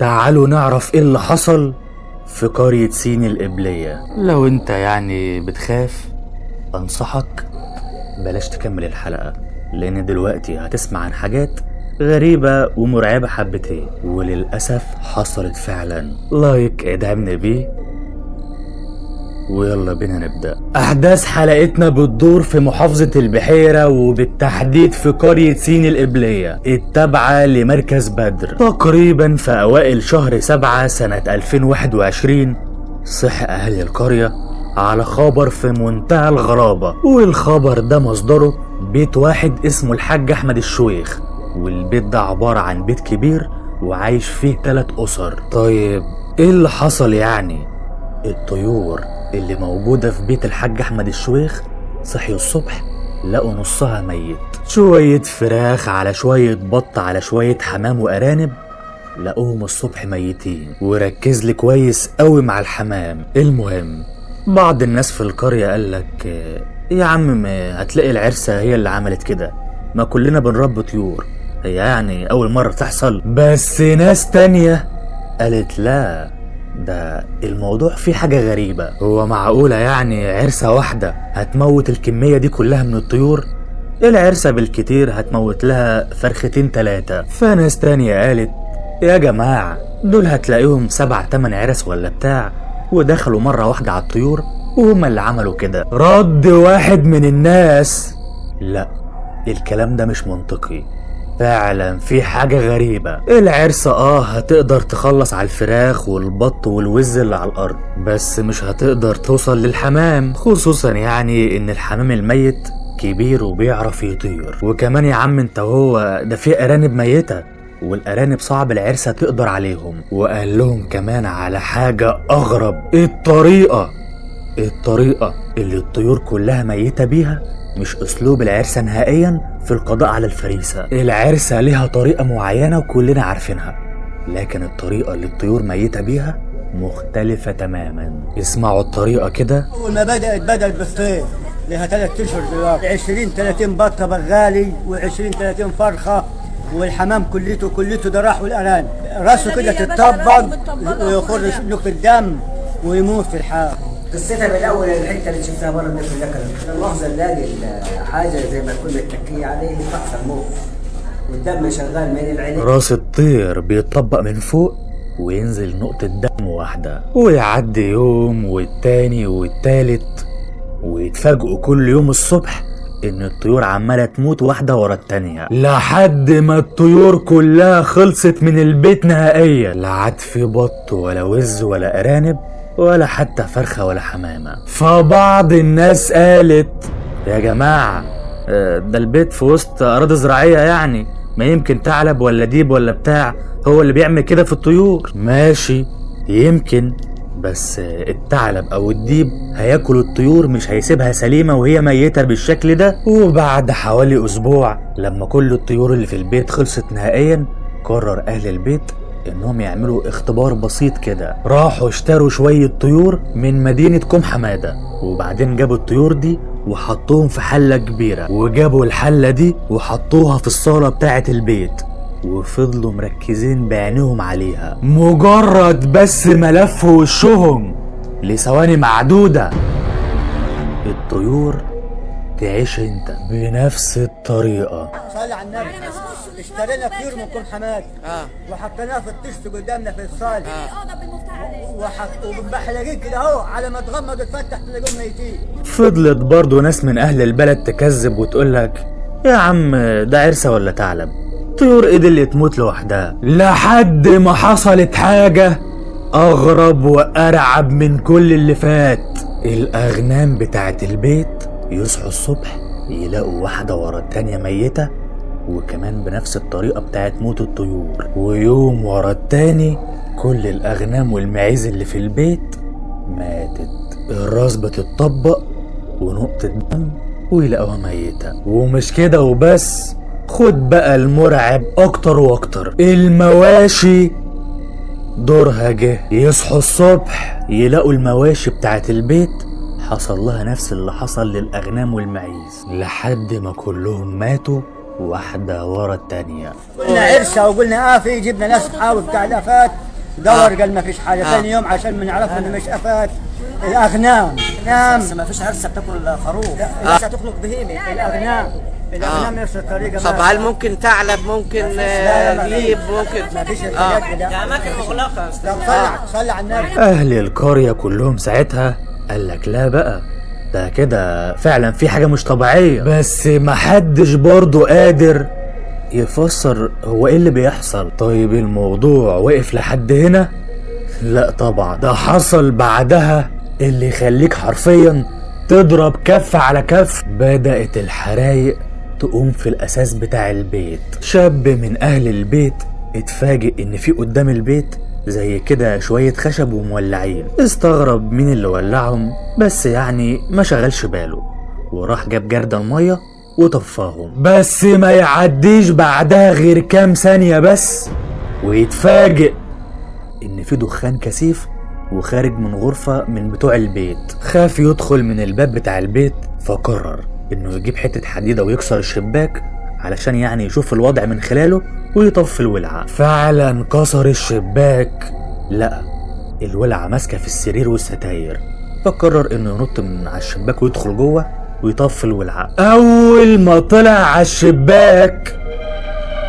تعالوا نعرف ايه اللي حصل في قرية سين القبلية. لو انت يعني بتخاف انصحك بلاش تكمل الحلقة، لان دلوقتي هتسمع عن حاجات غريبة ومرعبة حبتين، وللأسف حصلت فعلا. لايك ادعمنا بيه ويلا بينا نبدأ. أحداث حلقتنا بتدور في محافظة البحيرة، وبالتحديد في قرية سين القبلية التابعة لمركز بدر. تقريبا في أوائل شهر 7 سنة 2021 صح أهل القرية على خبر في منتهى الغرابة، والخبر ده مصدره بيت واحد اسمه الحاج أحمد الشويخ، والبيت ده عبارة عن بيت كبير وعايش فيه 3 أسر. طيب ايه اللي حصل يعني؟ الطيور اللي موجودة في بيت الحاج أحمد الشويخ صحيوا الصبح لقوا نصها ميت، شوية فراخ على شوية بط على شوية حمام وأرانب لقوهم الصبح ميتين. وركز لي كويس قوي مع الحمام. المهم بعض الناس في القرية قالك يا عم ما هتلاقي العرسة هي اللي عملت كده، ما كلنا بنربي طيور، هي يعني أول مرة تحصل. بس ناس تانية قالت لا، ده الموضوع فيه حاجة غريبة، هو معقولة يعني عرسة واحدة هتموت الكمية دي كلها من الطيور؟ العرسة بالكتير هتموت لها 2-3 فرخ. فناس تانية قالت يا جماعة دول هتلاقيهم 7-8 عرس ولا بتاع، ودخلوا مرة واحدة على الطيور وهم اللي عملوا كده. رد واحد من الناس لا، الكلام ده مش منطقي، فعلا في حاجة غريبة. العرسة هتقدر تخلص على الفراخ والبط والوز اللي على الارض، بس مش هتقدر توصل للحمام، خصوصا يعني ان الحمام الميت كبير وبيعرف يطير. وكمان يا عم انت هو ده في ارانب ميتة، والارانب صعب العرسة تقدر عليهم. وقال لهم كمان على حاجة اغرب، الطريقة اللي الطيور كلها ميتة بيها مش اسلوب العرسة نهائيا في القضاء على الفريسة. العرسة ليها طريقة معينة وكلنا عارفينها، لكن الطريقة اللي الطيور ميتة بيها مختلفة تماما. اسمعوا الطريقة كده. اول ما بدأت بالصيف لها 3 اشهر دلوقتي، 20-30 بطة بغالي و20-30 فرخة، والحمام كليته ده راح، والارانب راسه كده تتطبق ويخر له في الدم ويموت في الحال. قصتها من الاول الحته اللي شفناها بره الناس كلها كانت اللحظه نلاقي حاجه زي ما كنا متكيه عليه تحصل موت والدم شغال من العين. راس الطير بيتطبق من فوق وينزل نقطة دم واحدة، ويعدي يوم والتاني والتالت، ويتفاجئوا كل يوم الصبح ان الطيور عمالة تموت واحدة ورا التانية، لحد ما الطيور كلها خلصت من البيت نهائيا. لا عاد في بط ولا وز ولا ارانب ولا حتى فرخة ولا حمامة. فبعض الناس قالت يا جماعة ده البيت في وسط أراضي زراعية، يعني ما يمكن ثعلب ولا ديب ولا بتاع هو اللي بيعمل كده في الطيور. ماشي يمكن، بس الثعلب أو الديب هياكل الطيور، مش هيسيبها سليمة وهي ميتة بالشكل ده. وبعد حوالي أسبوع لما كل الطيور اللي في البيت خلصت نهائيا، قرر أهل البيت انهم يعملوا اختبار بسيط كده. راحوا اشتروا شوية طيور من مدينة كوم حمادة، وبعدين جابوا الطيور دي وحطوهم في حلة كبيرة، وجابوا الحلة دي وحطوها في الصالة بتاعة البيت، وفضلوا مركزين بعينهم عليها. مجرد بس ملفوا وشهم لثواني معدودة الطيور تعيش انت بنفس الطريقة. صلي على النبي. اشترينا طيور من كوم حماد وحطيناها في الطشت قدامنا في الصالة وبحلقين كده اهو، على ما تغمض وتفتح تلاقيهم ميتين. فضلت برضو ناس من اهل البلد تكذب وتقولك يا عم ده عرسة ولا ثعلب، طيور ايه دي اللي تموت لوحدها؟ لحد ما حصلت حاجة اغرب وارعب من كل اللي فات. الاغنام بتاعت البيت يصحوا الصبح يلاقوا واحدة ورا التانية ميتة، وكمان بنفس الطريقة بتاعت موت الطيور. ويوم ورا التاني كل الأغنام والمعيز اللي في البيت ماتت، الراس بتتطبق ونقطة دم ويلاقوها ميتة. ومش كده وبس، خد بقى المرعب أكتر وأكتر، المواشي دورها جه. يصحوا الصبح يلاقوا المواشي بتاعت البيت حصل لها نفس اللي حصل للأغنام والمعيز، لحد ما كلهم ماتوا واحدة ورا التانية. قلنا عرسة وقلنا في جبنا ناس حاوي بتاع لافات دور قال ما فيش حاجه. ثاني يوم عشان ما نعرف انه مش افات الاغنام نام. بس ما فيش عرسه بتاكل خروف، عرسه تخلق بهيمه. الاغنام نفس الطريقه. طب هل ممكن ثعلب، ممكن ديب، ممكن؟ ما فيش الحاجات دي. ده اماكن مغلقه. صلي على النبي. اهل القرية كلهم ساعتها قال لك لا بقى، ده كده فعلا في حاجة مش طبيعية، بس محدش برضو قادر يفسر هو ايه اللي بيحصل. طيب الموضوع وقف لحد هنا؟ لا طبعا، ده حصل بعدها اللي يخليك حرفيا تضرب كف على كف. بدأت الحرايق تقوم في الأساس بتاع البيت. شاب من أهل البيت اتفاجئ إن في قدام البيت زي كده شوية خشب ومولعين. استغرب مين اللي ولعهم، بس يعني ما شغلش باله، وراح جاب جردل مية وطفاهم. بس ما يعديش بعدها غير كام ثانية بس ويتفاجئ إن في دخان كثيف وخارج من غرفة من بتوع البيت. خاف يدخل من الباب بتاع البيت، فقرر إنه يجيب حتة حديدة ويكسر الشباك علشان يعني يشوف الوضع من خلاله ويطفي الولعة. فعلا كسر الشباك، لقى الولعة ماسكة في السرير والستاير، فقرر إنه ينط من على الشباك ويدخل جوه ويطفي الولعة. أول ما طلع على الشباك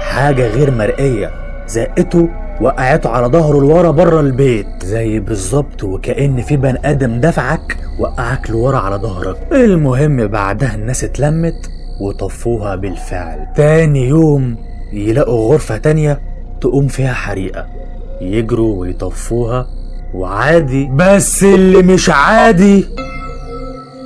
حاجة غير مرئية زقته وقعته على ظهره لورا بره البيت، زي بالظبط وكأن في بني آدم دفعك وقعك لورا على ظهرك. المهم بعدها الناس اتلمت وطفوها بالفعل. تاني يوم يلاقوا غرفة تانية تقوم فيها حريقة، يجروا ويطفوها وعادي. بس اللي مش عادي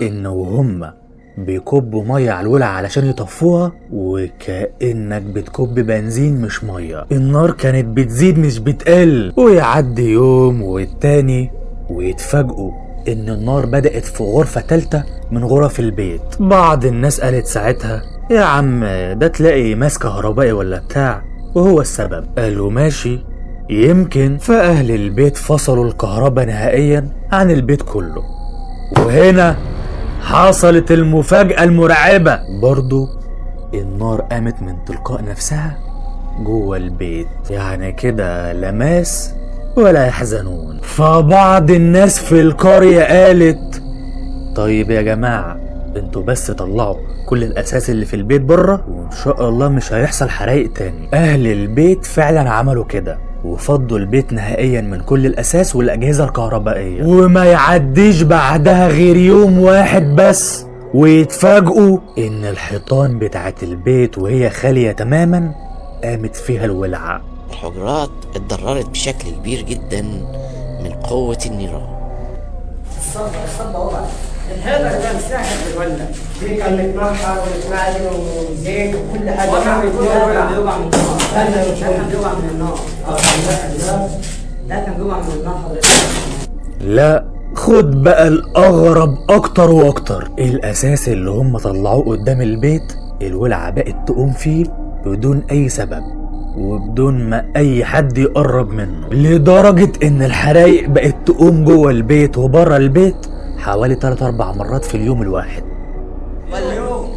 إنه هما بيكبوا مية على الولعة علشان يطفوها وكأنك بتكب بنزين مش مية. النار كانت بتزيد مش بتقل، ويعدي يوم والتاني ويتفاجئوا ان النار بدأت في غرفة تالتة من غرف البيت. بعض الناس قالت ساعتها يا عم ده تلاقي ماس كهربائي ولا بتاع وهو السبب. قالوا ماشي يمكن. فأهل البيت فصلوا الكهرباء نهائيا عن البيت كله. وهنا حصلت المفاجأة المرعبة، برضو النار قامت من تلقاء نفسها جوه البيت. يعني كده لا ماس ولا يحزنون. فبعض الناس في القرية قالت طيب يا جماعة انتوا بس طلعوا كل الأساس اللي في البيت بره وإن شاء الله مش هيحصل حرايق تاني. أهل البيت فعلا عملوا كده وفضوا البيت نهائيا من كل الأساس والأجهزة الكهربائية. وما يعديش بعدها غير يوم واحد بس ويتفاجئوا إن الحيطان بتاعت البيت وهي خالية تماما قامت فيها الولعة. الحجرات اتضررت بشكل كبير جدا من قوة النيران. الصبة وقعت. الحيطة اللي مساحة بتولع. دي كان متنحر ومتمعدن وزيت وكل حاجة. وقع من النار. كان بيوقع من النار. ده كان بيوقع من النار حضرتك. لا خد بقى الأغرب أكتر وأكتر. الأساس اللي هم طلعوه قدام البيت الولعة بقت تقوم فيه بدون أي سبب وبدون ما أي حد يقرب منه، لدرجة إن الحرايق بقت تقوم جوه البيت وبره البيت حوالي 3-4 مرات في اليوم الواحد. كل يوم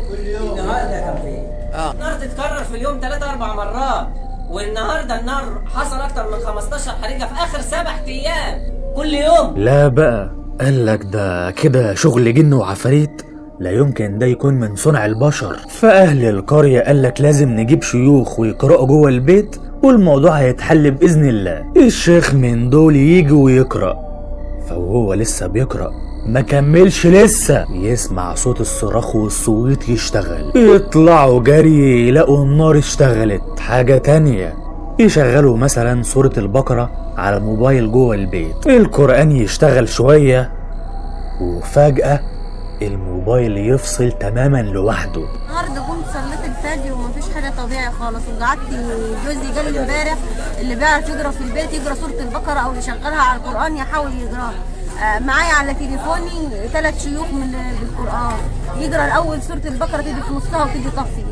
النهارده كان فيه النار تتكرر في اليوم 3-4 مرات، والنهارده النار حصل أكتر من 15 حريقة في آخر 7 أيام كل يوم. لا بقى قالك ده كده شغل جن وعفاريت، لا يمكن ده يكون من صنع البشر. فأهل القرية قالك لازم نجيب شيوخ ويقرأوا جوه البيت والموضوع هيتحل بإذن الله. الشيخ من دول يجي ويقرأ، فوهو لسه بيقرأ ما كملش لسه يسمع صوت الصراخ والصويت يشتغل. يطلعوا جري يلاقوا النار اشتغلت. حاجة تانية يشغلوا مثلا سورة البقرة على الموبايل جوه البيت، القرآن يشتغل شوية وفجأة الموبايل يفصل تماما لوحده. النهارده كنت صليت الفجر ومفيش حاجه طبيعي خالص، وقعدت جوزي جالي امبارح اللي بيعرف يقرا في البيت يقرا سوره البقره او يشغلها على القران يحاول يقراها. معايا على تليفوني 3 شيوخ من القران، يقرا الاول سوره البقره تيجي في نصها وتيجي طفي،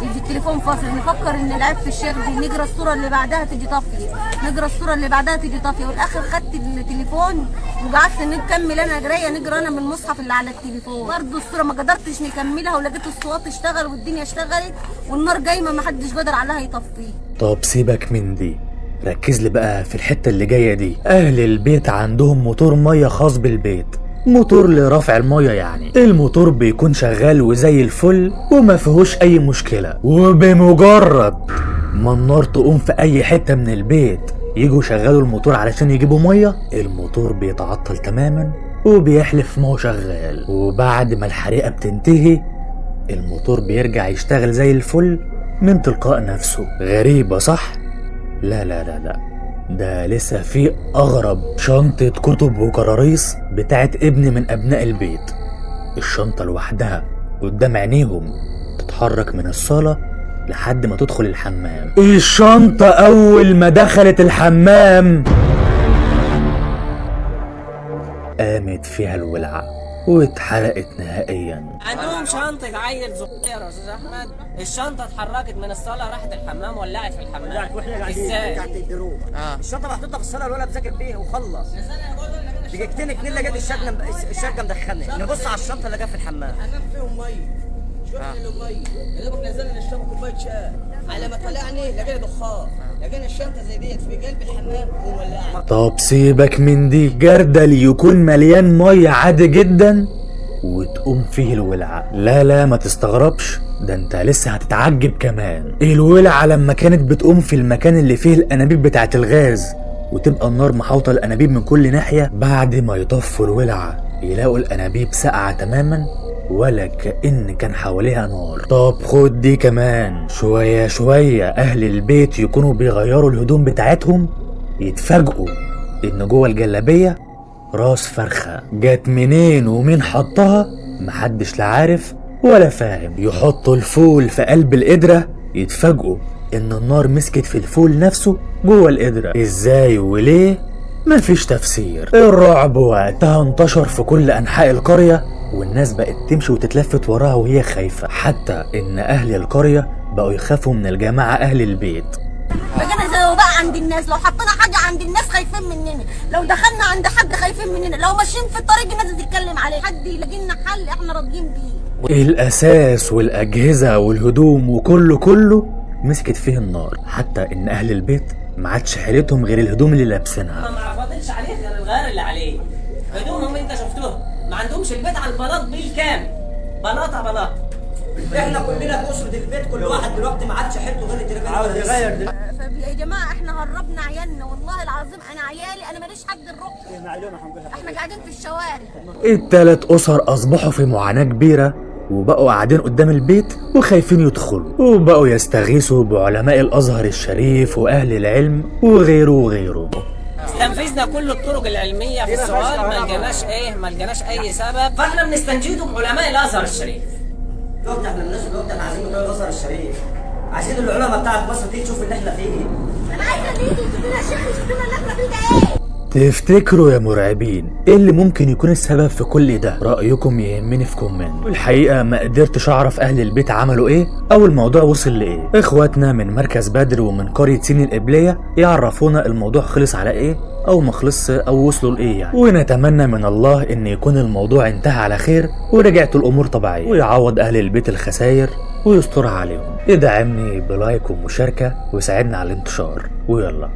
يجي التليفون فاصل نفكر ان العيب في الشيخ دي، نقرا السوره اللي بعدها تيجي طفي، نقرا السوره اللي بعدها تيجي طفي، والاخر خدت التليفون وقعدت نكمل انا قرايه، نقرا انا من المصحف اللي على التليفون. برضه السوره ما قدرتش نكملها ولقيت الصوت اشتغل والدنيا اشتغلت والنار جايمه ما حدش قدر عليها يطفيه. طب سيبك من دي، ركز لي بقى في الحتة اللي جاية دي. اهل البيت عندهم موتور مية خاص بالبيت، موتور لرفع المية يعني. الموتور بيكون شغال وزي الفل وما فيهوش اي مشكلة، وبمجرد ما النار تقوم في اي حتة من البيت يجوا يشغلوا الموتور علشان يجيبوا مية، الموتور بيتعطل تماما وبيحلف ما هو شغال. وبعد ما الحريقة بتنتهي الموتور بيرجع يشتغل زي الفل من تلقاء نفسه. غريبة صح؟ لا لا لا لا، ده لسه في اغرب. شنطة كتب وكراريس بتاعت ابن من ابناء البيت، الشنطة لوحدها قدام عينيهم تتحرك من الصالة لحد ما تدخل الحمام. الشنطة اول ما دخلت الحمام قامت فيها الولعة واتحرقت نهائيا. عندهم شنطة عيل صغير يا استاذ احمد، الشنطة اتحركت من الصالة راحت الحمام ولعت في الحمام. ازاي؟ الشنطه محطوطه في الصاله الولد بذاكر بيها وخلص. دقيقتين اتنين لقيت الشقه مدخنه، نبص على الشنطه لقاها في الحمام. انا فيهم مي شفت له مي يا دوبك نزلنا نشرب كوبايه شاي، على ما طلعني لقينا دخان، لقينا الشنطه زي ديت في قلب الحمام وولعت. طب سيبك من دي، جردل يكون مليان ميه عادي جدا وتقوم فيه الولعة. لا لا ما تستغربش، ده انت لسه هتتعجب كمان. الولعة لما كانت بتقوم في المكان اللي فيه الانابيب بتاعت الغاز وتبقى النار محاوطة الانابيب من كل ناحية، بعد ما يطفوا الولعة يلاقوا الانابيب ساقعة تماما ولا كأن كان حواليها نار. طب خد دي كمان. شوية شوية اهل البيت يكونوا بيغيروا الهدوم بتاعتهم يتفاجئوا ان جوه الجلابية راس فرخة جات منين ومين حطها محدش لا عارف ولا فاهم. يحطوا الفول في قلب القدرة يتفاجئوا ان النار مسكت في الفول نفسه جوه القدرة. ازاي وليه مفيش تفسير. الرعب وقتها انتشر في كل انحاء القرية والناس بقت تمشي وتتلفت وراها وهي خايفة، حتى ان اهل القرية بقوا يخافوا من الجماعة اهل البيت. بقينا زي بقى عند الناس، لو حطينا حاجه عند الناس خايفين مننا، لو دخلنا عند حد خايفين مننا، لو ماشيين في الطريق الناس تتكلم عليه، حد يلاقي لنا حل احنا راضيين بيه. الاساس والاجهزة والهدوم وكله مسكت فيه النار، حتى ان اهل البيت ما عادش حيلتهم غير الهدوم اللي لابسينها. ما فاضلش عليه غير الغير اللي عليه، هدومهم انت شفتوها، ما عندهمش البيت على البلاط بالكامل، بلاطه. احنا كلنا بأسرة البيت كل واحد دلوقتي ما عادش حيلته غير التليفون. عاوز يغير يا جماعه احنا هربنا عيالنا، والله العظيم انا عيالي انا ماليش حد نروح، معلومه هنقولها. احنا قاعدين في الشوارع. التلات اسر اصبحوا في معاناة كبيرة وبقوا قاعدين قدام البيت وخايفين يدخلوا، وبقوا يستغيثوا بعلماء الازهر الشريف واهل العلم وغيره. استنفذنا كل الطرق العلميه في السؤال، ما لقيناش اي سبب، فاحنا بنستنجده بعلماء الازهر الشريف. دلوقتي احنا الناس دلوقتي احنا عايزين بتوع الازهر الشريف، عايزين العلماء بتاعت مصر تيجي تشوف اللي احنا فيه. انا عايزه تيجي تشوف لنا الشيخ يشوف لنا اللي احنا فيه ده ايه. تفتكروا يا مرعبين ايه اللي ممكن يكون السبب في كل ده؟ رأيكم يهمني في كومنت. والحقيقة ما قدرتش اعرف اهل البيت عملوا ايه او الموضوع وصل لايه. اخواتنا من مركز بدر ومن قرية سين القبلية يعرفونا الموضوع خلص على ايه او ما خلص او وصلوا لايه يعني. ونتمنى من الله ان يكون الموضوع انتهى على خير ورجعت الامور طبيعية، ويعوض اهل البيت الخسائر ويسترها عليهم. ادعمني بلايك ومشاركة وساعدنا على الانتشار، ويلا